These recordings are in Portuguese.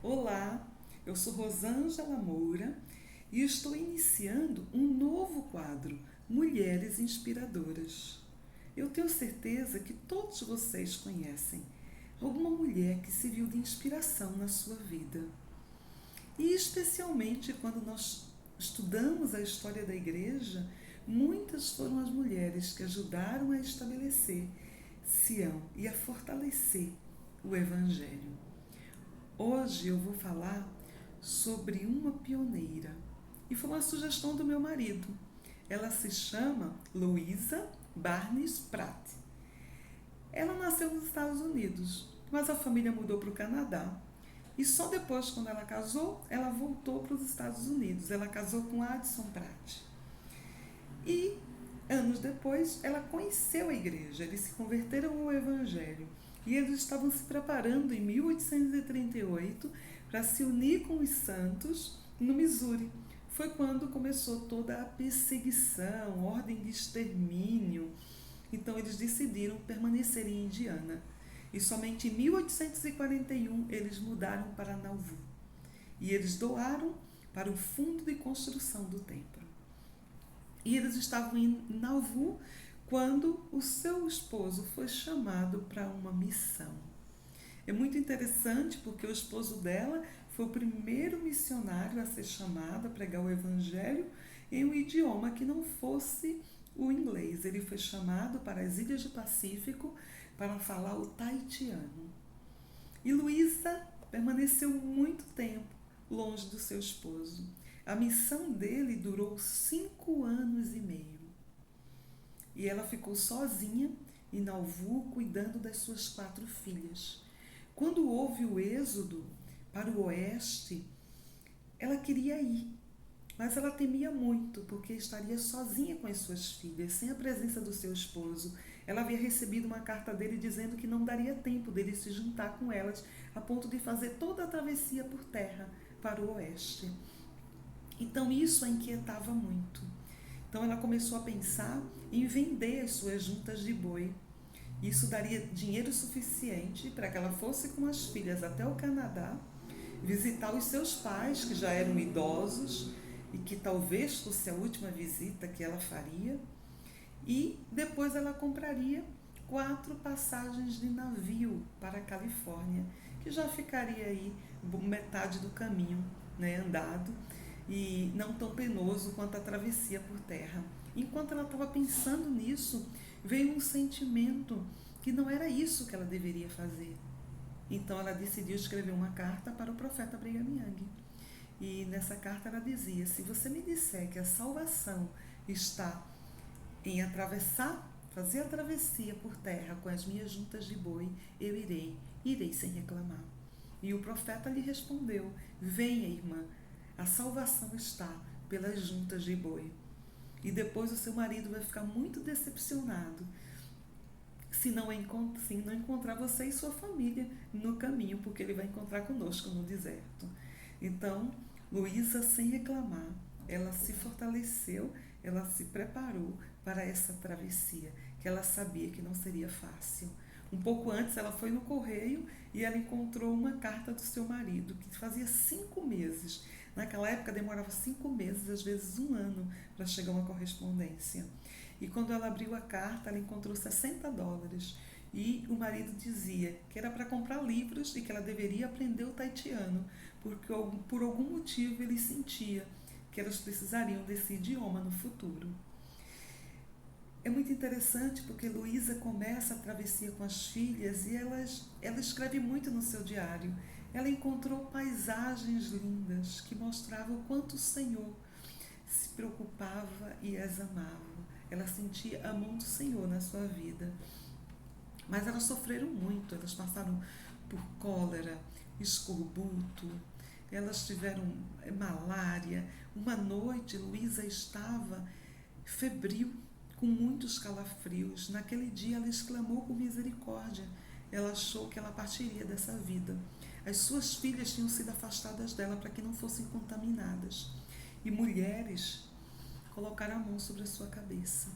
Olá, eu sou Rosângela Moura e estou iniciando um novo quadro, Mulheres Inspiradoras. Eu tenho certeza que todos vocês conhecem alguma mulher que serviu de inspiração na sua vida. E especialmente quando nós estudamos a história da igreja, muitas foram as mulheres que ajudaram a estabelecer Sião e a fortalecer o Evangelho. Hoje eu vou falar sobre uma pioneira e foi uma sugestão do meu marido. Ela se chama Louisa Barnes Pratt. Ela nasceu nos Estados Unidos, mas a família mudou para o Canadá. E só depois, quando ela casou, ela voltou para os Estados Unidos. Ela casou com Addison Pratt. E anos depois, ela conheceu a igreja, eles se converteram ao Evangelho. E eles estavam se preparando em 1838 para se unir com os santos no Missouri. Foi quando começou toda a perseguição, ordem de extermínio. Então eles decidiram permanecer em Indiana. E somente em 1841 eles mudaram para Nauvoo. E eles doaram para o fundo de construção do templo. E eles estavam em Nauvoo quando o seu esposo foi chamado para uma missão. É muito interessante porque o esposo dela foi o primeiro missionário a ser chamado a pregar o evangelho em um idioma que não fosse o inglês. Ele foi chamado para as ilhas do Pacífico para falar o tahitiano. E Luísa permaneceu muito tempo longe do seu esposo. A missão dele durou 5 anos e meio. E ela ficou sozinha em Nauvoo, cuidando das suas 4 filhas. Quando houve o êxodo para o oeste, ela queria ir, mas ela temia muito, porque estaria sozinha com as suas filhas, sem a presença do seu esposo. Ela havia recebido uma carta dele dizendo que não daria tempo dele se juntar com elas, a ponto de fazer toda a travessia por terra para o oeste. Então isso a inquietava muito. Então ela começou a pensar em vender as suas juntas de boi. Isso daria dinheiro suficiente para que ela fosse com as filhas até o Canadá, visitar os seus pais, que já eram idosos, e que talvez fosse a última visita que ela faria, e depois ela compraria 4 passagens de navio para a Califórnia, que já ficaria aí metade do caminho, né, andado, e não tão penoso quanto a travessia por terra. Enquanto ela estava pensando nisso, veio um sentimento que não era isso que ela deveria fazer. Então ela decidiu escrever uma carta para o profeta Brigham Young. E nessa carta ela dizia: se você me disser que a salvação está em atravessar, fazer a travessia por terra com as minhas juntas de boi, eu irei sem reclamar. E o profeta lhe respondeu: venha, irmã, a salvação está pelas juntas de boi. E depois o seu marido vai ficar muito decepcionado se não encontrar você e sua família no caminho, porque ele vai encontrar conosco no deserto. Então, Luísa, sem reclamar, ela se fortaleceu, ela se preparou para essa travessia, que ela sabia que não seria fácil. Um pouco antes, ela foi no correio e ela encontrou uma carta do seu marido, que fazia 5 meses. Naquela época, demorava 5 meses, às vezes 1 ano, para chegar uma correspondência. E quando ela abriu a carta, ela encontrou $60. E o marido dizia que era para comprar livros e que ela deveria aprender o tahitiano, porque por algum motivo ele sentia que elas precisariam desse idioma no futuro. É muito interessante porque Luísa começa a travessia com as filhas e ela escreve muito no seu diário. Ela encontrou paisagens lindas que mostravam o quanto o Senhor se preocupava e as amava. Ela sentia a mão do Senhor na sua vida. Mas elas sofreram muito, elas passaram por cólera, escorbuto, elas tiveram malária. Uma noite, Luísa estava febril, com muitos calafrios. Naquele dia, ela exclamou por misericórdia. Ela achou que ela partiria dessa vida. As suas filhas tinham sido afastadas dela para que não fossem contaminadas. E mulheres colocaram a mão sobre a sua cabeça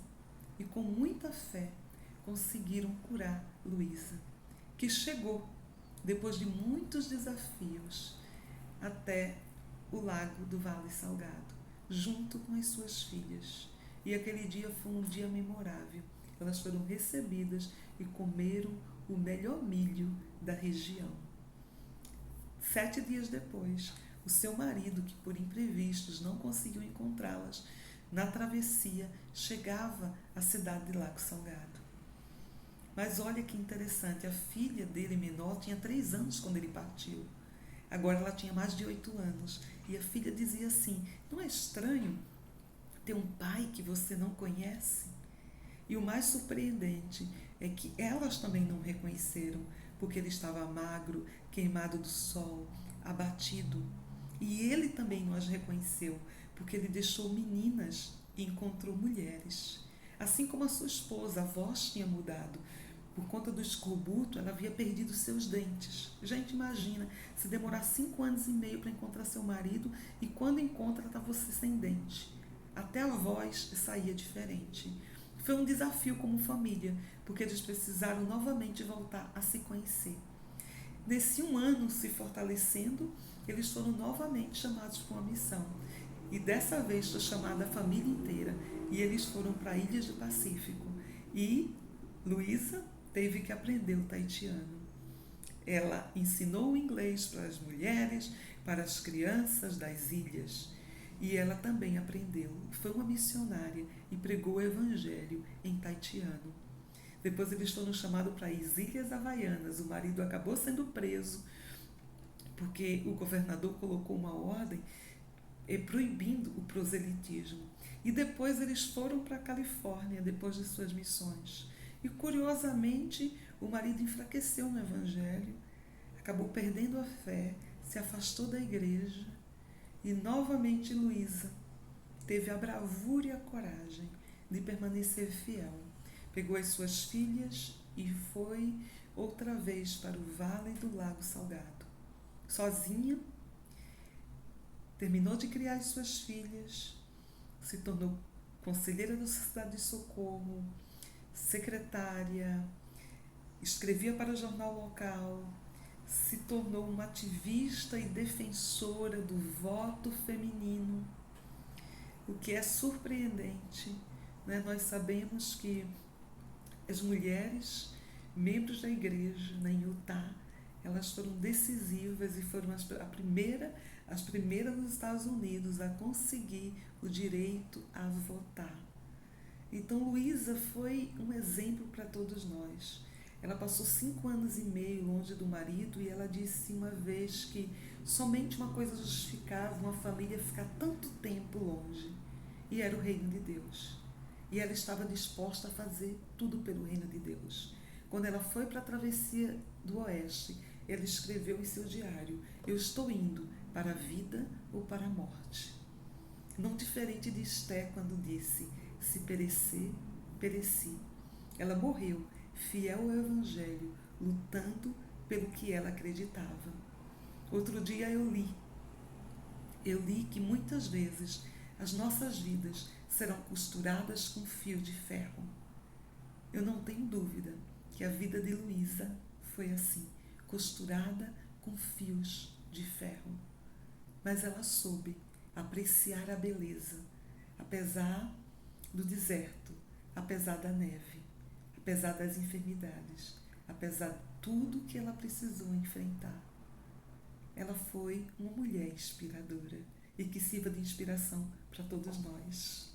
e com muita fé conseguiram curar Luísa, que chegou, depois de muitos desafios, até o lago do Vale Salgado, junto com as suas filhas. E aquele dia foi um dia memorável. Elas foram recebidas e comeram o melhor milho da região. 7 dias depois, o seu marido, que por imprevistos não conseguiu encontrá-las, na travessia chegava à cidade de Lago Salgado. Mas olha que interessante, a filha dele menor tinha 3 anos quando ele partiu. Agora ela tinha mais de 8 anos. E a filha dizia assim: não é estranho ter um pai que você não conhece? E o mais surpreendente é que elas também não reconheceram, porque ele estava magro, queimado do sol, abatido. E ele também não as reconheceu, porque ele deixou meninas e encontrou mulheres. Assim como a sua esposa, a voz tinha mudado. Por conta do escorbuto, ela havia perdido seus dentes. Gente, imagina, se demorar 5 anos e meio para encontrar seu marido e quando encontra, está você sem dente. Até a voz saía diferente. Foi um desafio como família, porque eles precisaram novamente voltar a se conhecer. Nesse 1 ano se fortalecendo, eles foram novamente chamados para uma missão. E dessa vez foi chamada a família inteira. E eles foram para Ilhas do Pacífico. E Luísa teve que aprender o tahitiano. Ela ensinou o inglês para as mulheres, para as crianças das ilhas. E ela também aprendeu. Foi uma missionária e pregou o evangelho em tahitiano. Depois eles foram chamados para as Ilhas Havaianas. O marido acabou sendo preso porque o governador colocou uma ordem proibindo o proselitismo. E depois eles foram para a Califórnia, depois de suas missões. E curiosamente, o marido enfraqueceu no evangelho, acabou perdendo a fé, se afastou da igreja e novamente Luísa teve a bravura e a coragem de permanecer fiel. Pegou as suas filhas e foi outra vez para o Vale do Lago Salgado. Sozinha, terminou de criar as suas filhas, se tornou conselheira da Sociedade de Socorro, secretária, escrevia para o jornal local, se tornou uma ativista e defensora do voto feminino, o que é surpreendente, né? Nós sabemos que as mulheres, membros da igreja em Utah, elas foram decisivas e foram as primeiras nos Estados Unidos a conseguir o direito a votar. Então, Luísa foi um exemplo para todos nós. Ela passou 5 anos e meio longe do marido e ela disse uma vez que somente uma coisa justificava uma família ficar tanto tempo longe, e era o reino de Deus. E ela estava disposta a fazer tudo pelo reino de Deus. Quando ela foi para a travessia do oeste, ela escreveu em seu diário: eu estou indo para a vida ou para a morte. Não diferente de Esté quando disse: se perecer, pereci. Ela morreu, fiel ao Evangelho, lutando pelo que ela acreditava. Outro dia eu li que muitas vezes as nossas vidas serão costuradas com fio de ferro. Eu não tenho dúvida que a vida de Luísa foi assim, costurada com fios de ferro. Mas ela soube apreciar a beleza, apesar do deserto, apesar da neve, apesar das enfermidades, apesar de tudo que ela precisou enfrentar. Ela foi uma mulher inspiradora e que sirva de inspiração para todos nós.